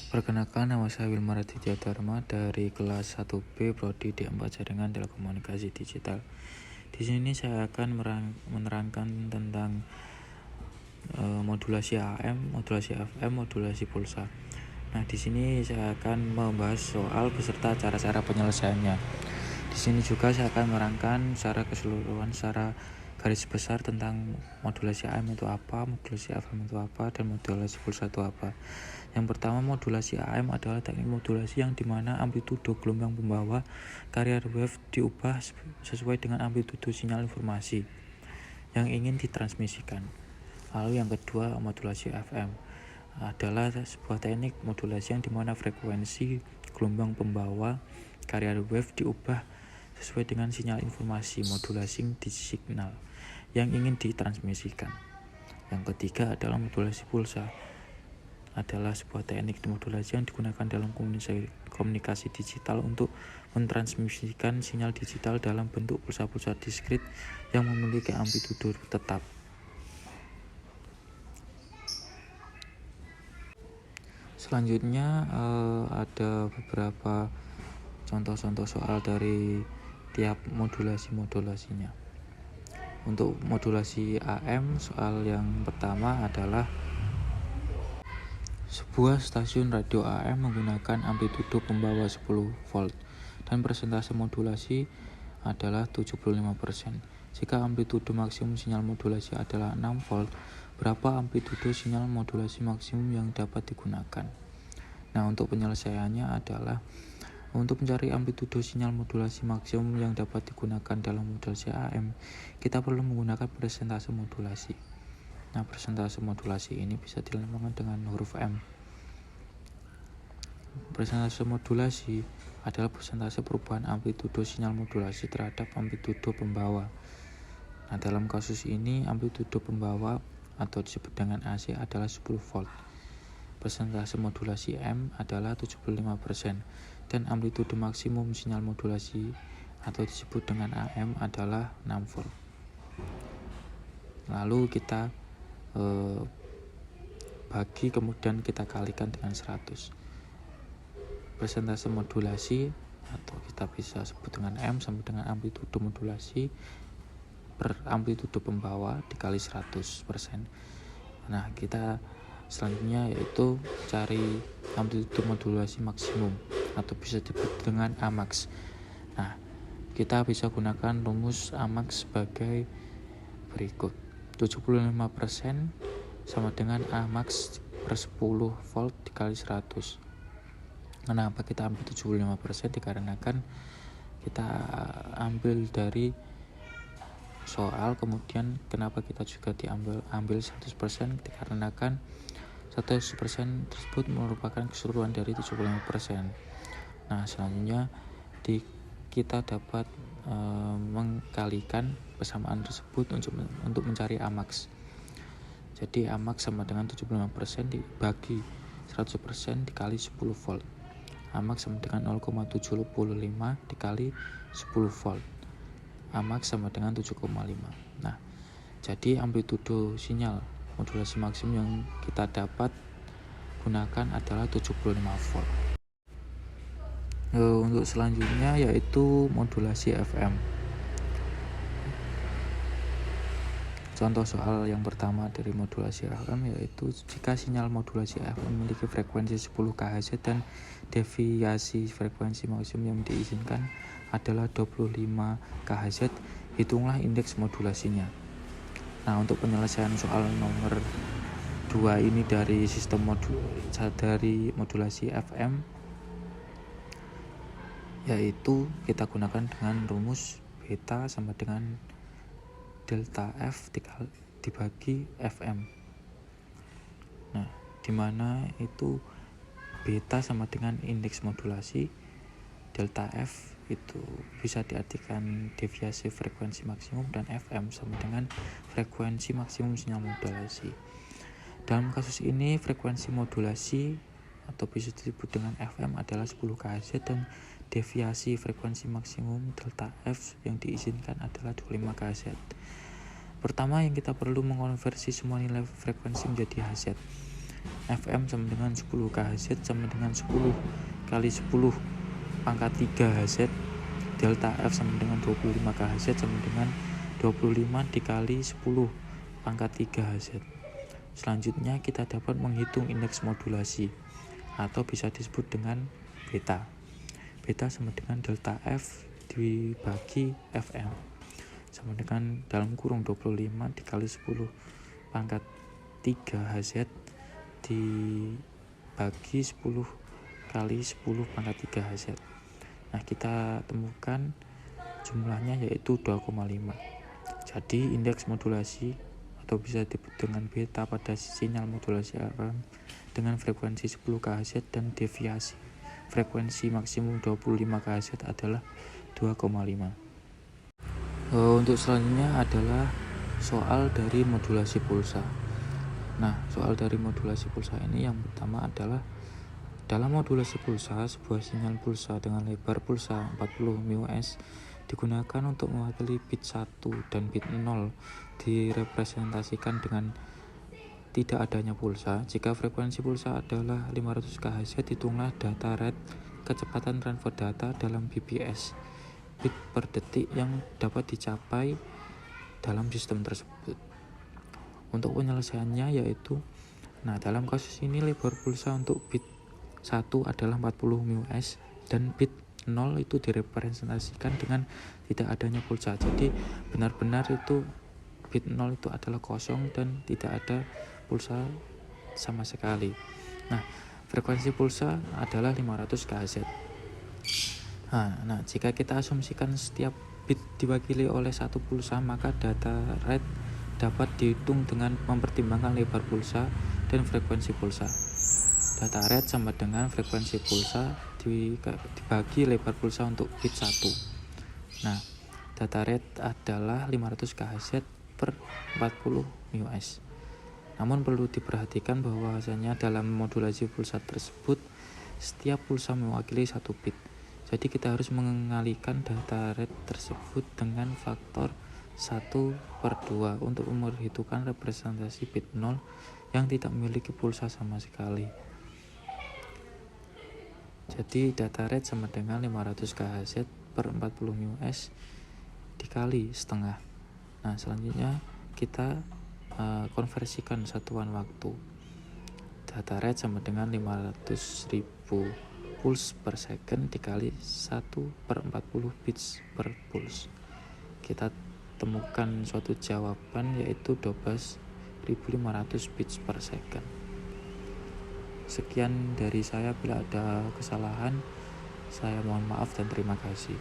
Perkenalkan, nama saya Wilmar Aditya Dharma dari kelas 1B Prodi D4 Jaringan Telekomunikasi Digital. Di sini saya akan menerangkan tentang modulasi AM, modulasi FM, modulasi pulsa. Nah, di sini saya akan membahas soal beserta cara-cara penyelesaiannya. Di sini juga saya akan menerangkan secara keseluruhan, secara garis besar tentang modulasi AM itu apa, modulasi FM itu apa, dan modulasi pulsa itu apa. Yang pertama, modulasi AM adalah teknik modulasi yang dimana amplitudo gelombang pembawa carrier wave diubah sesuai dengan amplitudo sinyal informasi yang ingin ditransmisikan. Lalu yang kedua, modulasi FM adalah sebuah teknik modulasi yang dimana frekuensi gelombang pembawa carrier wave diubah sesuai dengan sinyal informasi modulasi di signal yang ingin ditransmisikan. Yang ketiga adalah modulasi pulsa, adalah sebuah teknik modulasi yang digunakan dalam komunikasi digital untuk mentransmisikan sinyal digital dalam bentuk pulsa-pulsa diskrit yang memiliki amplitudo tetap. Selanjutnya ada beberapa contoh-contoh soal dari tiap modulasinya. Untuk modulasi AM, soal yang pertama adalah sebuah stasiun radio AM menggunakan amplitudo pembawa 10 volt dan persentase modulasi adalah 75%. Jika amplitudo maksimum sinyal modulasi adalah 6 volt, berapa amplitudo sinyal modulasi maksimum yang dapat digunakan? Nah, untuk penyelesaiannya adalah untuk mencari amplitudo sinyal modulasi maksimum yang dapat digunakan dalam modulasi AM, kita perlu menggunakan persentase modulasi. Nah, persentase modulasi ini bisa dilambangkan dengan huruf M. Persentase modulasi adalah persentase perubahan amplitudo sinyal modulasi terhadap amplitudo pembawa. Nah, dalam kasus ini amplitudo pembawa atau disebut dengan AC adalah 10 volt. Persentase modulasi M adalah 75% dan amplitudo maksimum sinyal modulasi atau disebut dengan AM adalah 6 volt. Lalu kita bagi, kemudian kita kalikan dengan 100. Persentase modulasi atau kita bisa sebut dengan M sama dengan amplitudo modulasi per amplitudo pembawa dikali 100%. Nah, kita selanjutnya yaitu cari amplitudo modulasi maksimum atau bisa disebut dengan AMAX. Nah, kita bisa gunakan rumus AMAX sebagai berikut. 75% sama dengan AMAX per 10 volt dikali 100. Kenapa kita ambil 75%? Dikarenakan kita ambil dari soal, kemudian kenapa kita juga ambil 100%? Dikarenakan 100% tersebut merupakan keseluruhan dari 75%. Nah, selanjutnya kita dapat mengkalikan persamaan tersebut untuk mencari AMAX. Jadi AMAX sama dengan 75% dibagi 100% dikali 10 volt. AMAX sama dengan 0,75 dikali 10 volt. AMAX sama dengan 7,5. Nah, jadi amplitudo sinyal modulasi maksimum yang kita dapat gunakan adalah 75 volt. Untuk selanjutnya yaitu modulasi FM. Contoh soal yang pertama dari modulasi FM yaitu jika sinyal modulasi FM memiliki frekuensi 10 kHz dan deviasi frekuensi maksimum yang diizinkan adalah 25 kHz, hitunglah indeks modulasinya. Nah, untuk penyelesaian soal nomor 2 ini dari sistem dari modulasi FM yaitu kita gunakan dengan rumus beta sama dengan delta F dibagi FM. Nah, dimana itu beta sama dengan indeks modulasi, delta F itu bisa diartikan deviasi frekuensi maksimum, dan FM sama dengan frekuensi maksimum sinyal modulasi. Dalam kasus ini frekuensi modulasi atau bisa disebut dengan FM adalah 10 kHz dan deviasi frekuensi maksimum delta F yang diizinkan adalah 25 kHz. Pertama yang kita perlu mengonversi semua nilai frekuensi menjadi Hz. FM sama dengan 10 kHz sama dengan 10 kali 10 pangkat 3 Hz. Delta F sama dengan 25 kHz sama dengan 25 dikali 10 pangkat 3 Hz. Selanjutnya kita dapat menghitung indeks modulasi atau bisa disebut dengan beta. Beta sama dengan delta F dibagi FM sama dengan dalam kurung 25 dikali 10 pangkat 3 Hz dibagi 10 kali 10 pangkat 3 Hz. Nah, kita temukan jumlahnya yaitu 2,5. Jadi indeks modulasi atau bisa disebut dengan beta pada sinyal modulasi FM dengan frekuensi 10 kHz dan deviasi frekuensi maksimum 25 kHz adalah 2,5. Untuk selanjutnya adalah soal dari modulasi pulsa. Nah, soal dari modulasi pulsa ini yang pertama adalah dalam modulasi pulsa, sebuah sinyal pulsa dengan lebar pulsa 40 µS digunakan untuk mewakili bit 1 dan bit 0 direpresentasikan dengan tidak adanya pulsa. Jika frekuensi pulsa adalah 500 kHz, hitunglah data rate kecepatan transfer data dalam bps bit per detik yang dapat dicapai dalam sistem tersebut. Untuk penyelesaiannya yaitu, dalam kasus ini lebar pulsa untuk bit 1 adalah 40 µS dan bit 0 itu direpresentasikan dengan tidak adanya pulsa. Jadi benar-benar itu bit 0 itu adalah kosong dan tidak ada pulsa sama sekali. Nah, frekuensi pulsa adalah 500 kHz. Nah, jika kita asumsikan setiap bit diwakili oleh satu pulsa, maka data rate dapat dihitung dengan mempertimbangkan lebar pulsa dan frekuensi pulsa. Data rate sama dengan frekuensi pulsa dibagi lebar pulsa untuk bit 1. Nah, data rate adalah 500 kHz per 40 µS. Namun perlu diperhatikan bahwasanya dalam modulasi pulsa tersebut setiap pulsa mewakili satu bit. Jadi kita harus mengalihkan data rate tersebut dengan faktor 1/2 untuk memperhitungkan representasi bit 0 yang tidak memiliki pulsa sama sekali. Jadi data rate sama dengan 500 kHz per 40 µS dikali setengah. Nah, selanjutnya kita konversikan satuan waktu. Data rate sama dengan 500.000 puls per second dikali 1/40 bits per puls. Kita temukan suatu jawaban yaitu 12.500 bits per second. Sekian dari saya, bila ada kesalahan saya mohon maaf dan terima kasih.